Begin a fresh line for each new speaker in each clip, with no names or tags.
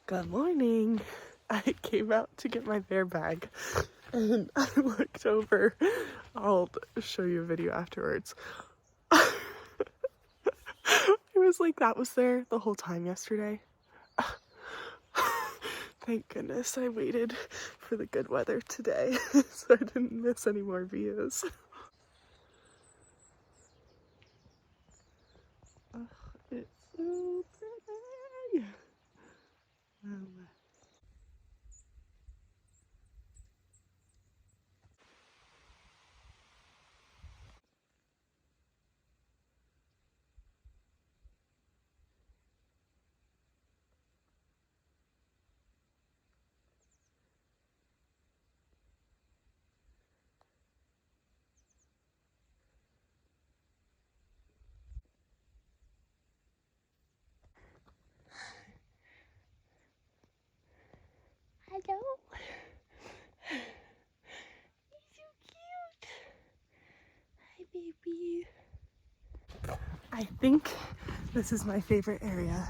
Good morning. I came out to get my bear bag and I looked over. I'll show you a video afterwards. It was like that was there the whole time yesterday. Thank goodness I waited for the good weather today so I didn't miss any more views. Oh, it's so pretty. Hello. He's so cute. Hi, baby. I think this is my favorite area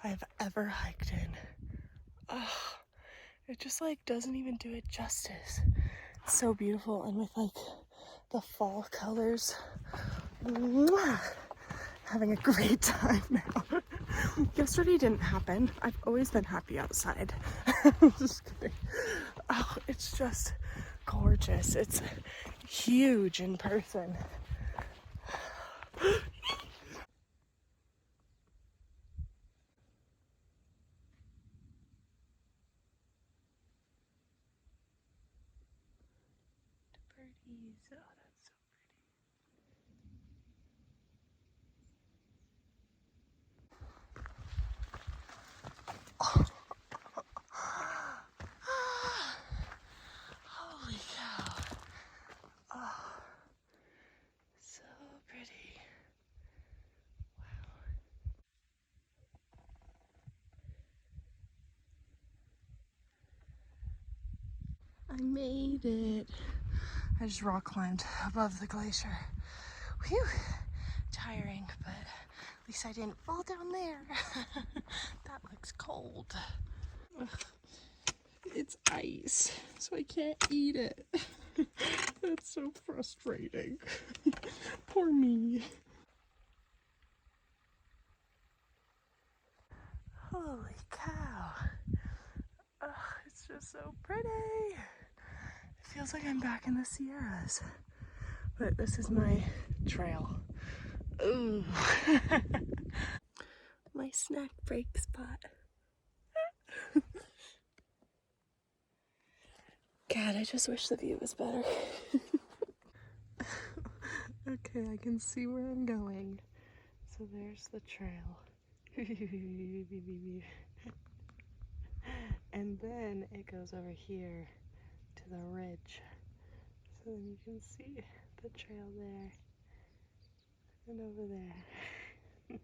I've ever hiked in. Oh, it just like doesn't even do it justice. It's so beautiful, and with like the fall colors. Mwah! Having a great time now. Yesterday didn't happen. I've always been happy outside. Just kidding. Oh, it's just gorgeous. It's huge in person. Birdies. Oh, that's so holy cow. Oh, so pretty. Wow. I made it. I just rock climbed above the glacier. Whew, tiring, but at least I didn't fall down there. That looks cold. Ugh. It's ice, so I can't eat it. That's so frustrating. Poor me. Holy cow. Ugh, it's just so pretty. It feels like I'm back in the Sierras. But this is my trail. Ooh. My snack break spot. God, I just wish the view was better. Okay, I can see where I'm going. So there's the trail. And then it goes over here to the ridge. So then you can see the trail there and over there.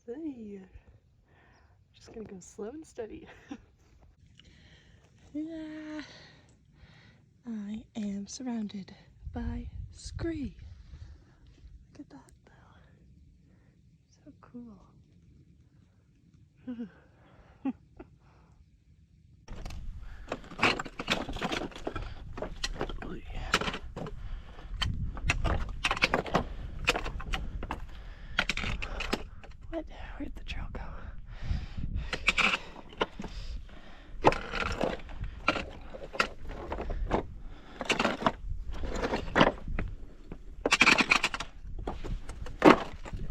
Hey. Just gonna go slow and steady. Yeah. I am surrounded by scree. Look at that though. So cool. What? Where'd the trail go?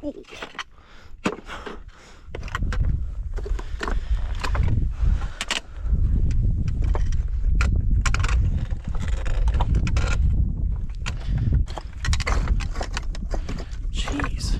Oh. Jeez.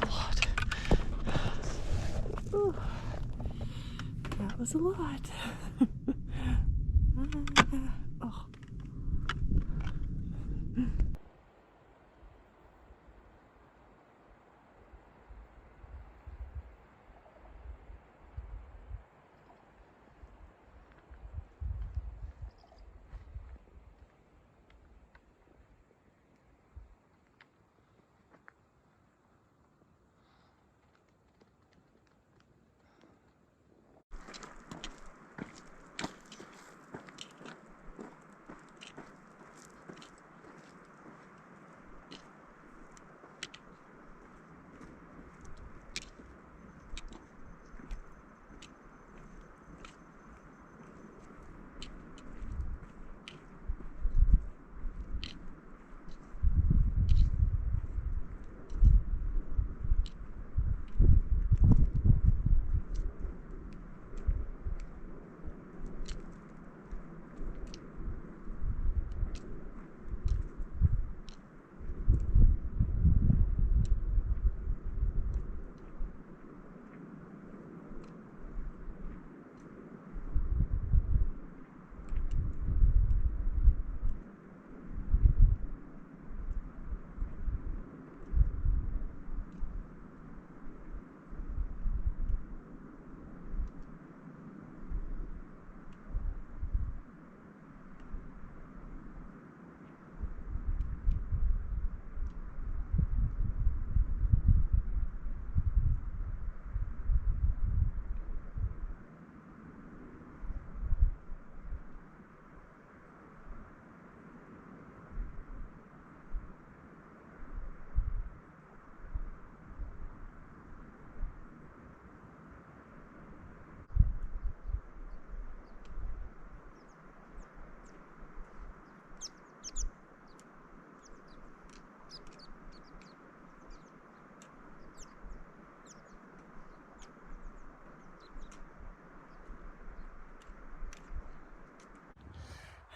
a lot. Ooh, that was a lot. Oh.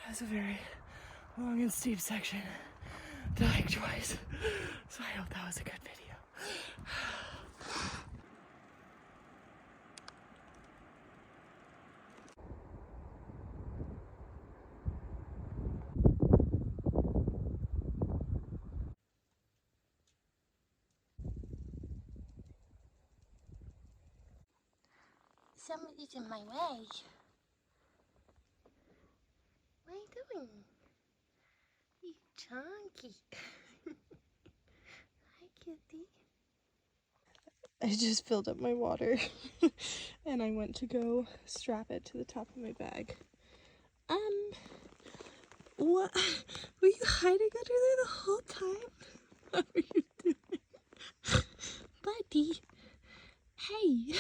That's a very long and steep section to hike twice. So I hope that was a good video. Somebody's in my way. What are you doing? You chunky. Hi, kitty. I just filled up my water and I went to go strap it to the top of my bag. What? Were you hiding under there the whole time? What were you doing? Buddy. Hey.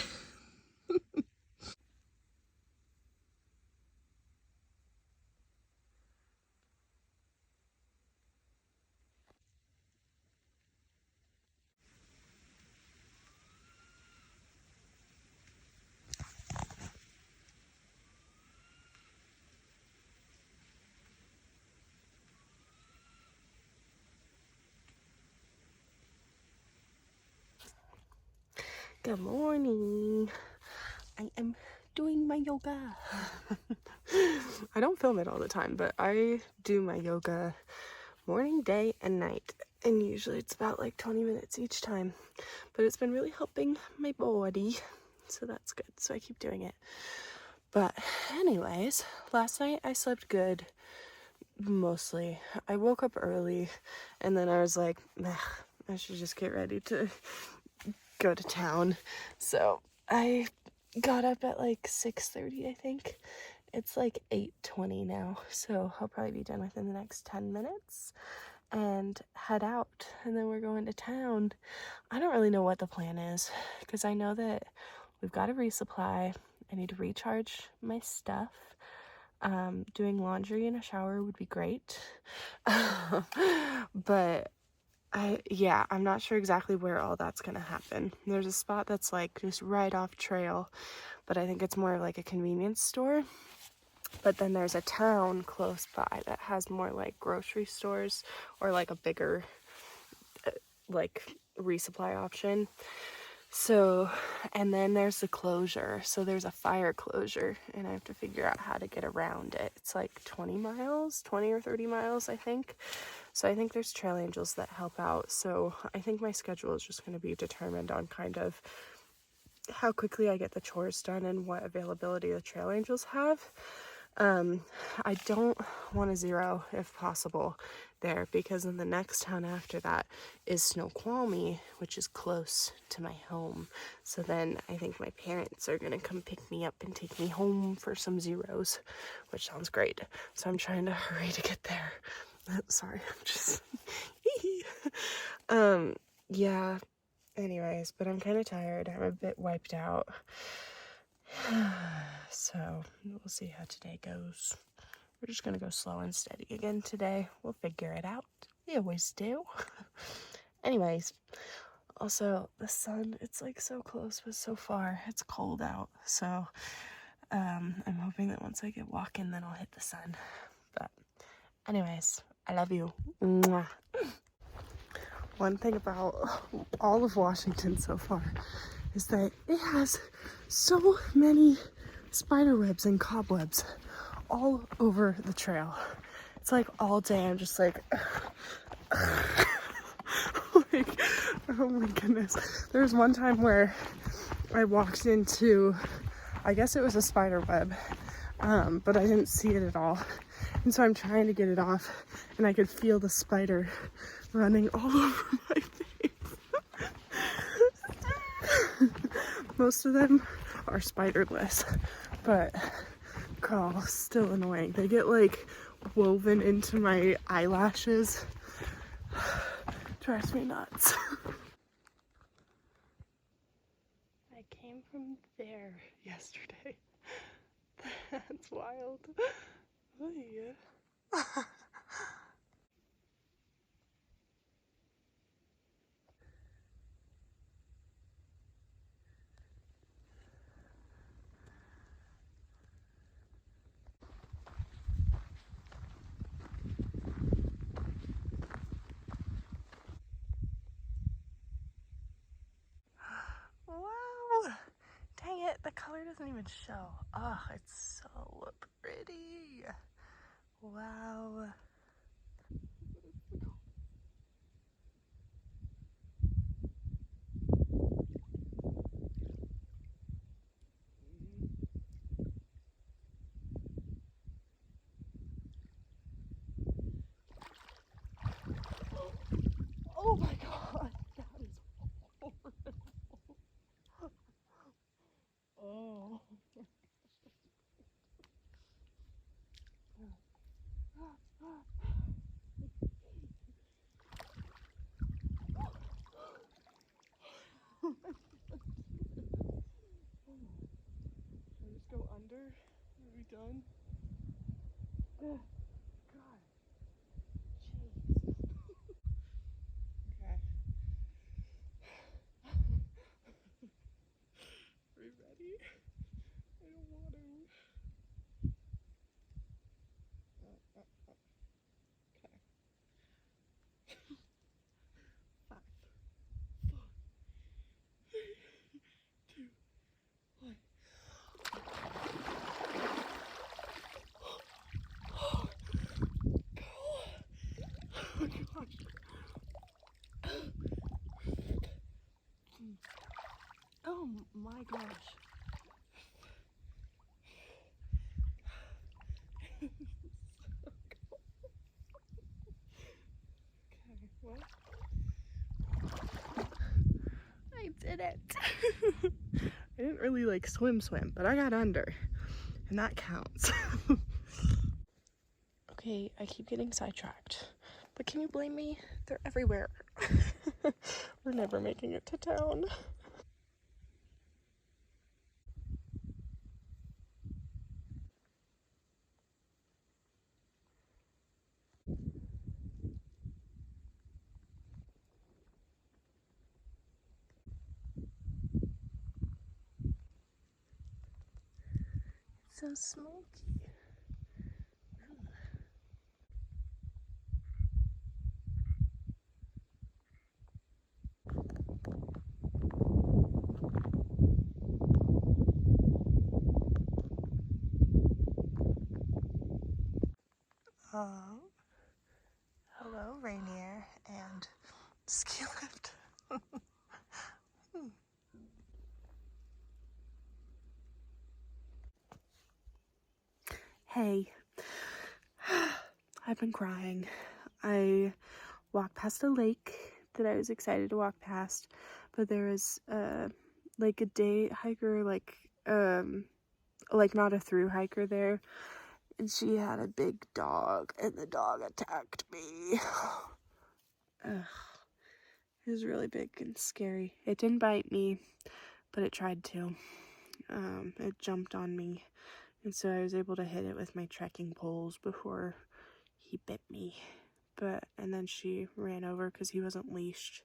Good morning. I am doing my yoga. I don't film it all the time, but I do my yoga morning, day, and night. And usually it's about like 20 minutes each time. But it's been really helping my body. So that's good. So I keep doing it. But anyways, last night I slept good. Mostly. I woke up early and then I was like, I should just get ready to go to town. So I got up at like 6:30, I think. It's like 8:20 now, so I'll probably be done within the next 10 minutes and head out, and then we're going to town. I don't really know what the plan is because I know that we've got a resupply. I need to recharge my stuff. Doing laundry and a shower would be great. But I'm not sure exactly where all that's gonna happen. There's a spot that's like just right off trail, but I think it's more like a convenience store. But then there's a town close by that has more like grocery stores or like a bigger like resupply option. So, and then there's the closure. So there's a fire closure, and I have to figure out how to get around it. It's like 20 miles, 20 or 30 miles, I think. So I think there's trail angels that help out. So I think my schedule is just going to be determined on kind of how quickly I get the chores done and what availability the trail angels have. I don't want to zero if possible there, because in the next town after that is Snoqualmie, which is close to my home. So then I think my parents are gonna come pick me up and take me home for some zeros, which sounds great. So I'm trying to hurry to get there. Sorry, I'm just yeah, anyways, but I'm kind of tired. I'm a bit wiped out. So we'll see how today goes. We're just gonna go slow and steady again today. We'll figure it out. We always do. Anyways, also the sun, it's like so close but so far. It's cold out. So I'm hoping that once I get walking, then I'll hit the sun. But anyways, I love you. Mwah. One thing about all of Washington so far is that it has so many spider webs and cobwebs all over the trail. It's like all day I'm just like, like, oh my goodness. There was one time where I walked into, I guess it was a spider web, but I didn't see it at all. And so I'm trying to get it off, and I could feel the spider running all over my face. Most of them are spiderless, but girl, still annoying. They get like woven into my eyelashes. Drives me nuts. I came from there yesterday. That's wild. Oh, yeah. Wow. Dang it, the color doesn't even show. Oh, it's so pretty. Wow. Oh my god, that is horrible. Oh. Should I just go under? Are we done? God. Jeez. Okay. Are we ready? I don't want to. Okay. 5, 4, 3, 2, 1. Oh gosh. Oh my gosh. Okay, well, I did it. I didn't really like swim, but I got under, and that counts. Okay, I keep getting sidetracked, but can you blame me? They're everywhere. We're never making it to town. It's so smoky. Oh, hello, Rainier and ski lift. Hey, I've been crying. I walked past a lake that I was excited to walk past, but there was like a day hiker, like not a through hiker there, and she had a big dog, and the dog attacked me. Ugh. It was really big and scary. It didn't bite me, but it tried to. It jumped on me, and so I was able to hit it with my trekking poles before he bit me. And then she ran over because he wasn't leashed.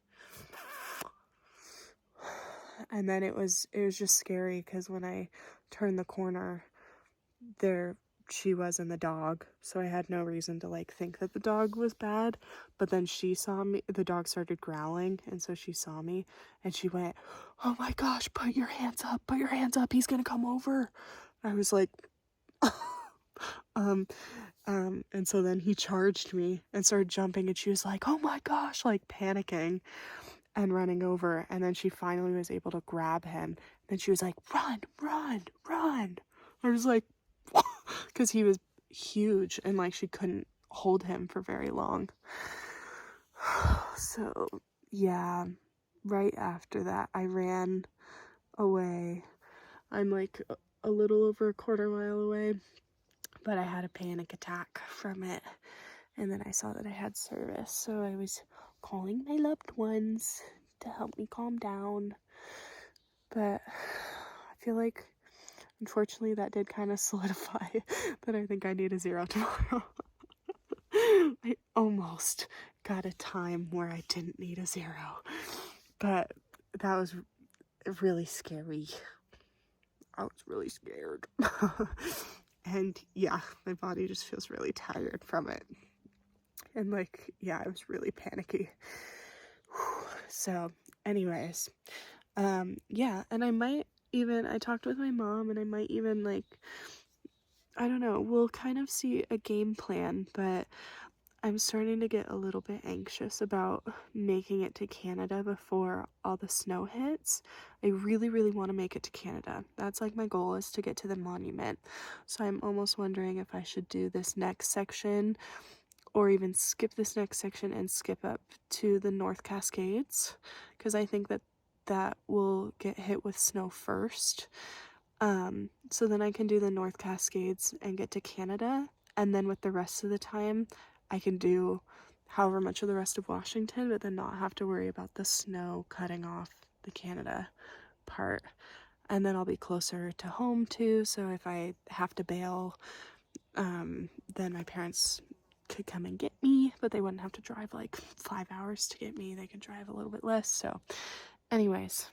And then it was just scary because when I turned the corner, there she was and the dog, so I had no reason to like think that the dog was bad. But then she saw me, the dog started growling, and so she saw me and she went, "Oh my gosh, put your hands up, he's gonna come over." I was like and so then he charged me and started jumping, and she was like, "Oh my gosh," like panicking and running over. And then she finally was able to grab him. Then she was like, "Run, run, run." I was like, because he was huge and like she couldn't hold him for very long. So yeah, right after that I ran away. I'm like a little over a quarter mile away, but I had a panic attack from it, and then I saw that I had service, so I was calling my loved ones to help me calm down. But I feel like unfortunately that did kind of solidify that I think I need a 0 tomorrow. I almost got a time where I didn't need a 0, but that was really scary. I was really scared. And yeah, my body just feels really tired from it. And like, yeah, I was really panicky. So anyways, yeah, and I talked with my mom, and I might even like, I don't know, we'll kind of see a game plan, but I'm starting to get a little bit anxious about making it to Canada before all the snow hits. I really, really want to make it to Canada. That's like my goal, is to get to the monument. So I'm almost wondering if I should do this next section, or even skip this next section and skip up to the North Cascades, because I think that will get hit with snow first. So then I can do the North Cascades and get to Canada, and then with the rest of the time I can do however much of the rest of Washington, but then not have to worry about the snow cutting off the Canada part. And then I'll be closer to home too, so if I have to bail, then my parents could come and get me, but they wouldn't have to drive like 5 hours to get me. They could drive a little bit less. So anyways,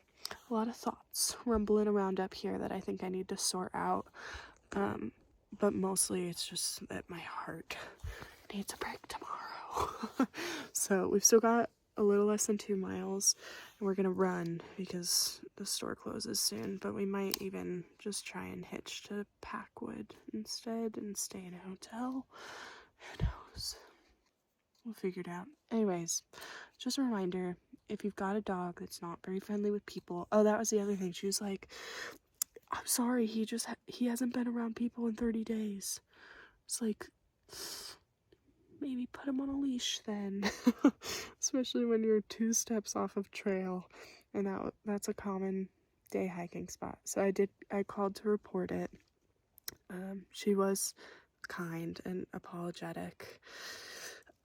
a lot of thoughts rumbling around up here that I think I need to sort out. But mostly it's just that my heart needs a break tomorrow. So we've still got a little less than 2 miles, and we're gonna run because the store closes soon, but we might even just try and hitch to Packwood instead and stay in a hotel. Who knows? We'll figure it out. Anyways, just a reminder, if you've got a dog that's not very friendly with people. Oh, that was the other thing. She was like, "I'm sorry, he hasn't been around people in 30 days. It's like, maybe put him on a leash then." Especially when you're 2 steps off of trail, and that's a common day hiking spot. So I called to report it. She was kind and apologetic,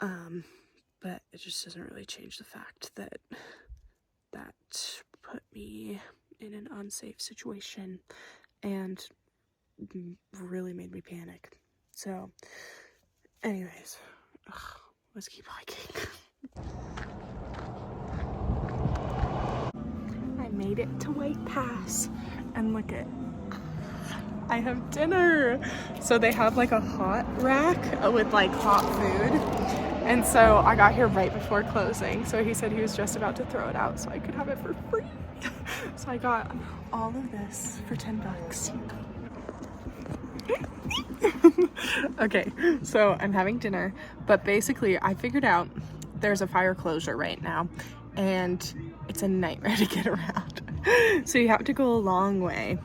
but it just doesn't really change the fact that put me in an unsafe situation and really made me panic. So anyways, let's keep hiking. I made it to White Pass, and look at, I have dinner. So they have like a hot rack with like hot food, and so I got here right before closing, so he said he was just about to throw it out so I could have it for free. So I got all of this for $10. Okay, so I'm having dinner, but basically I figured out there's a fire closure right now and it's a nightmare to get around. So you have to go a long way,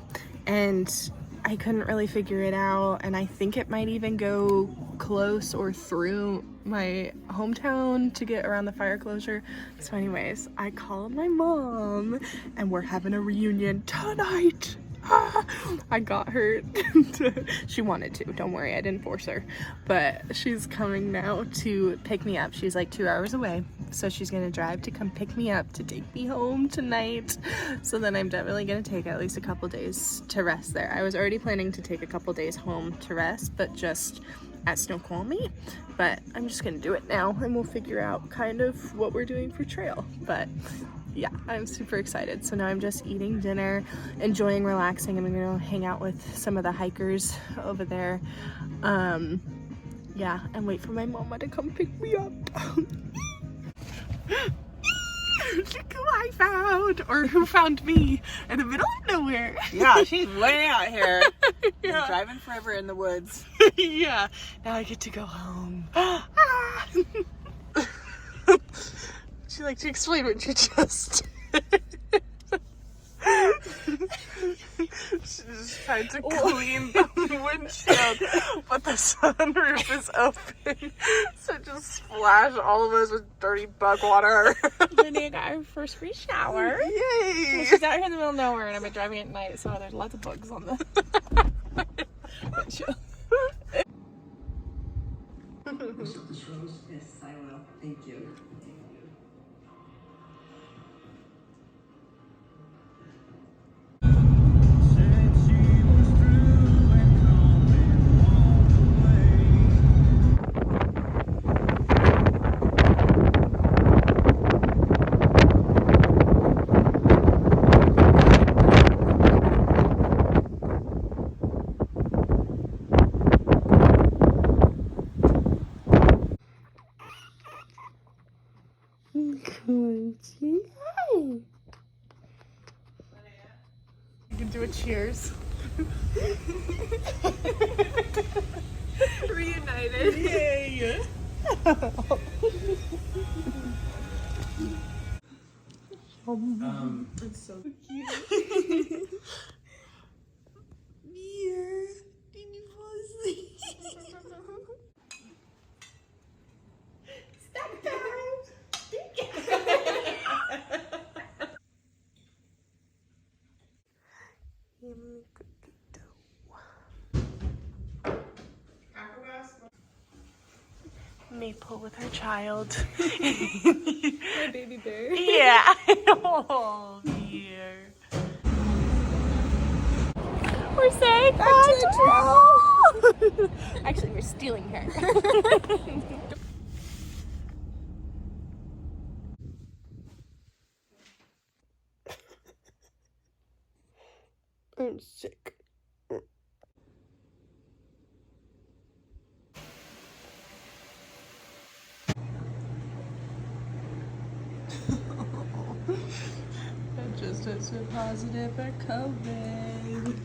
and I couldn't really figure it out, and I think it might even go close or through my hometown to get around the fire closure. So anyways, I called my mom and we're having a reunion tonight. I got her she wanted to, don't worry, I didn't force her, but she's coming now to pick me up. She's like 2 hours away, so she's gonna drive to come pick me up to take me home tonight. So then I'm definitely gonna take at least a couple days to rest there. I was already planning to take a couple days home to rest, but just at Snoqualmie, but I'm just gonna do it now and we'll figure out kind of what we're doing for trail. But yeah, I'm super excited. So now I'm just eating dinner, enjoying relaxing. I'm gonna hang out with some of the hikers over there. Yeah, and wait for my mama to come pick me up. Look who I found, or who found me in the middle of nowhere.
Yeah, she's way out here.
Yeah.
Driving forever in the woods.
Yeah, now I get to go home. Would you like to explain what you just did? She just tried to clean the windshield, but the sunroof is open, so it just splashed all of us with dirty bug water.
Lannea got her first free shower.
Yay!
She's out here in the middle of nowhere, and I've been driving at night, so there's lots of bugs on the windshield.
Yes, I will. Thank you.
You can do a cheers. Reunited. Yay! It's so cute. Beer. Did you fall asleep? Snack time. Yummy cookie dough. Maple with her child.
My baby bear.
Yeah. Oh, dear. We're saying bye to Joe. Actually, we're stealing her. I'm sick. I just tested positive for COVID.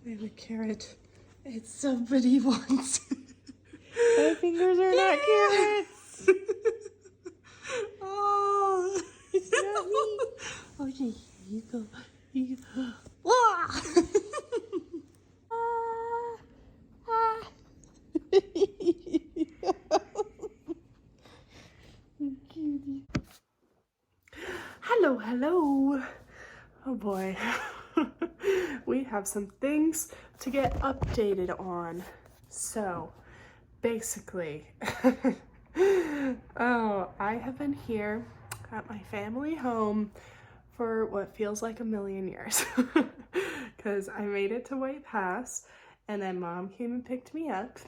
I have a carrot. It's somebody wants.
My fingers are not carrots.
Oh. have some things to get updated on. So basically, oh, I have been here at my family home for what feels like a million years because I made it to White Pass and then Mom came and picked me up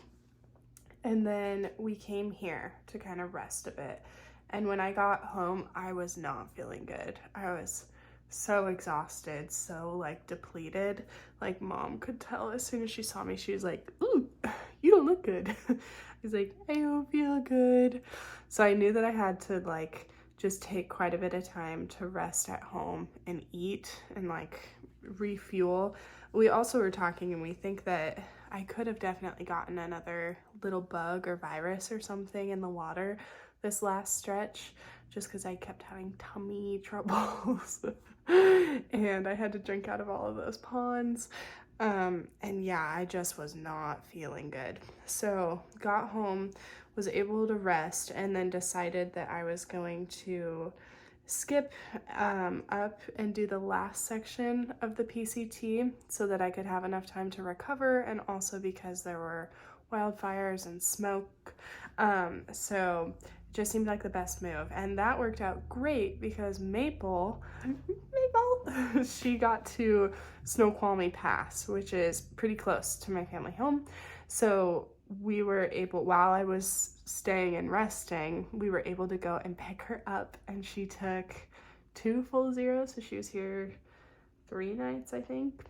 and then we came here to kind of rest a bit. And when I got home, I was not feeling good. I was so exhausted, so like depleted. Like Mom could tell as soon as she saw me, she was like, "Ooh, you don't look good." I was like, "I don't feel good." So I knew that I had to like just take quite a bit of time to rest at home and eat and like refuel. We also were talking and we think that I could have definitely gotten another little bug or virus or something in the water this last stretch just because I kept having tummy troubles and I had to drink out of all of those ponds. And yeah, I just was not feeling good. So got home, was able to rest, and then decided that I was going to skip up and do the last section of the PCT so that I could have enough time to recover, and also because there were wildfires and smoke. So it just seemed like the best move, and that worked out great because Maple, she got to Snoqualmie Pass, which is pretty close to my family home. So we were able, while I was staying and resting, we were able to go and pick her up, and she took 2 full zeros, so she was here 3 nights, I think.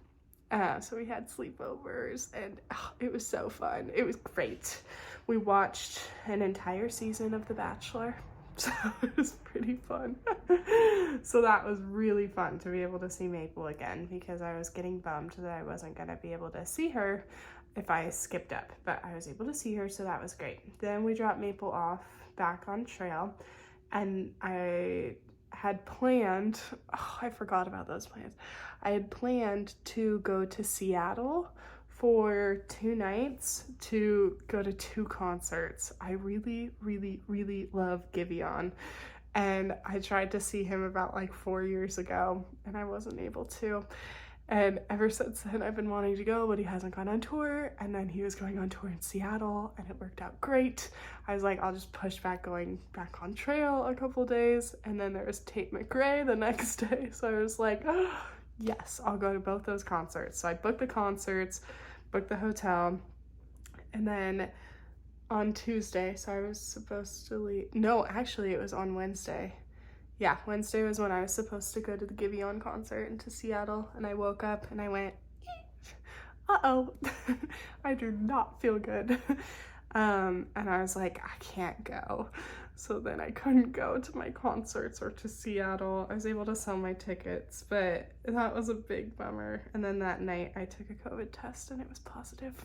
So we had sleepovers, and it was so fun. It was great. We watched an entire season of The Bachelor, so it was pretty fun. So that was really fun to be able to see Maple again, because I was getting bummed that I wasn't going to be able to see her if I skipped up, but I was able to see her, so that was great. Then we dropped Maple off back on trail, and I had planned, I forgot about those plans. I had planned to go to Seattle for 2 nights to go to 2 concerts. I really, really, really love Giveon, and I tried to see him about like 4 years ago, and I wasn't able to. And ever since then, I've been wanting to go, but he hasn't gone on tour. And then he was going on tour in Seattle, and it worked out great. I was like, I'll just push back going back on trail a couple days. And then there was Tate McRae the next day. So I was like, oh, yes, I'll go to both those concerts. So I booked the concerts, booked the hotel. And then on Tuesday, so I was supposed to leave. No, actually, it was on Wednesday. Yeah, Wednesday was when I was supposed to go to the Giveon concert into Seattle, and I woke up and I went, uh-oh, I do not feel good. And I was like, I can't go. So then I couldn't go to my concerts or to Seattle. I was able to sell my tickets, but that was a big bummer. And then that night I took a COVID test and it was positive.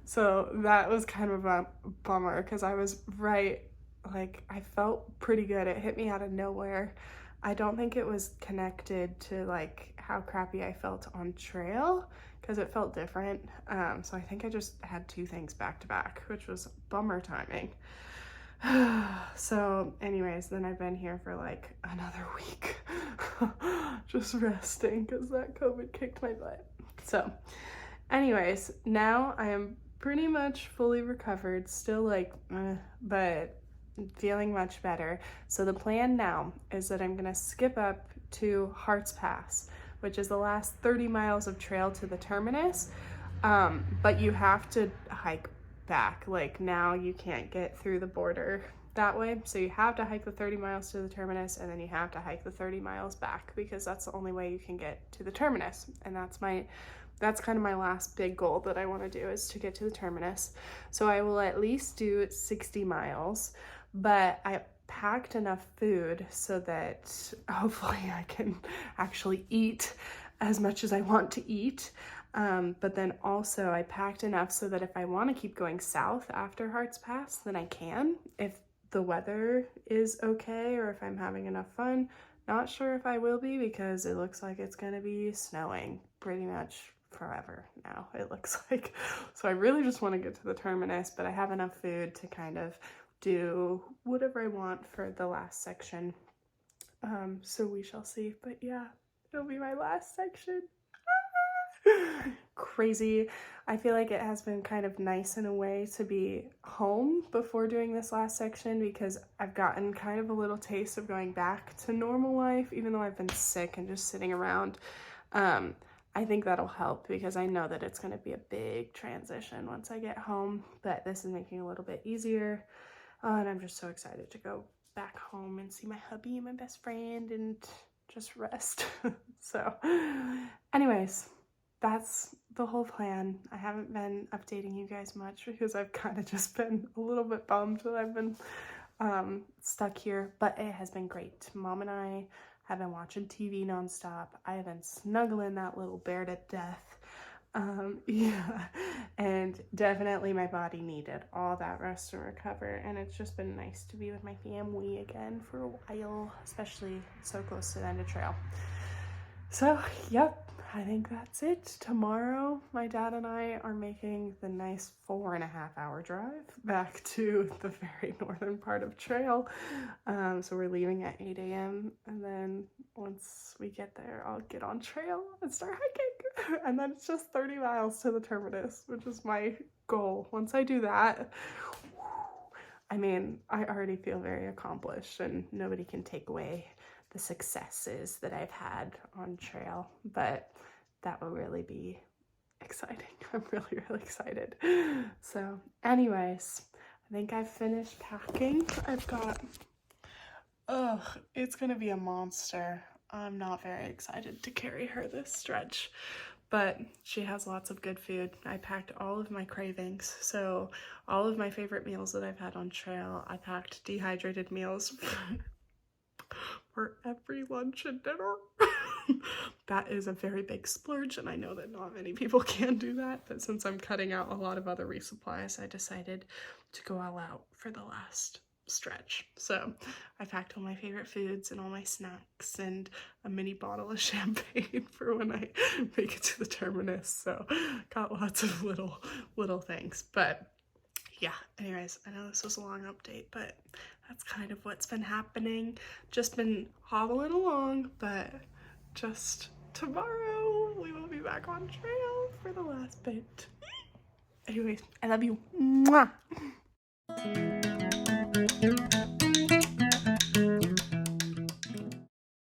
So that was kind of a bummer because I was right. Like, I felt pretty good. It hit me out of nowhere. I don't think it was connected to like how crappy I felt on trail because it felt different. So I think I just had 2 things back to back, which was bummer timing. So anyways, then I've been here for like another week just resting because that COVID kicked my butt. So anyways, now I am pretty much fully recovered, still like but feeling much better. So the plan now is that I'm gonna skip up to Hearts Pass, which is the last 30 miles of trail to the terminus, but you have to hike back. Like, now you can't get through the border that way, so you have to hike the 30 miles to the terminus, and then you have to hike the 30 miles back, because that's the only way you can get to the terminus. And that's kind of my last big goal that I want to do, is to get to the terminus. So I will at least do 60 miles, but I packed enough food so that hopefully I can actually eat as much as I want to eat. But then also I packed enough so that if I want to keep going south after Hearts Pass, then I can, if the weather is okay or if I'm having enough fun. Not sure if I will be, because it looks like it's gonna be snowing pretty much forever now, it looks like. So I really just want to get to the terminus, but I have enough food to kind of do whatever I want for the last section. So we shall see. But yeah, It'll be my last section. Crazy. I feel like it has been kind of nice in a way to be home before doing this last section because I've gotten kind of a little taste of going back to normal life, even though I've been sick and just sitting around. I think that'll help because I know that it's going to be a big transition once I get home, but this is making it a little bit easier. And I'm just so excited to go back home and see my hubby and my best friend and just rest. So anyways, that's the whole plan. I haven't been updating you guys much because I've kind of just been a little bit bummed that I've been stuck here, but it has been great. Mom and I have been watching TV nonstop. I have been snuggling that little bear to death. Yeah, and definitely my body needed all that rest and recover, and it's just been nice to be with my family again for a while, especially so close to the end of trail. So, yep, I think that's it. Tomorrow, my dad and I are making the nice 4.5-hour drive back to the very northern part of trail. So we're leaving at 8 a.m. and then once we get there, I'll get on trail and start hiking. And then it's just 30 miles to the terminus, which is my goal. Once I do that, I mean, I already feel very accomplished and nobody can take away the successes that I've had on trail, but that will really be exciting. I'm really, really excited. So anyways, I think I've finished packing. I've got, it's gonna be a monster. I'm not very excited to carry her this stretch, but she has lots of good food. I packed all of my cravings, so all of my favorite meals that I've had on trail. I packed dehydrated meals for every lunch and dinner. That is a very big splurge, and I know that not many people can do that, but since I'm cutting out a lot of other resupplies, I decided to go all out for the last stretch. So I packed all my favorite foods and all my snacks and a mini bottle of champagne for when I make it to the terminus. So got lots of little things, but yeah, anyways, I know this was a long update, but that's kind of what's been happening. Just been hobbling along, but just tomorrow we will be back on trail for the last bit. Anyways, I love you. Mwah.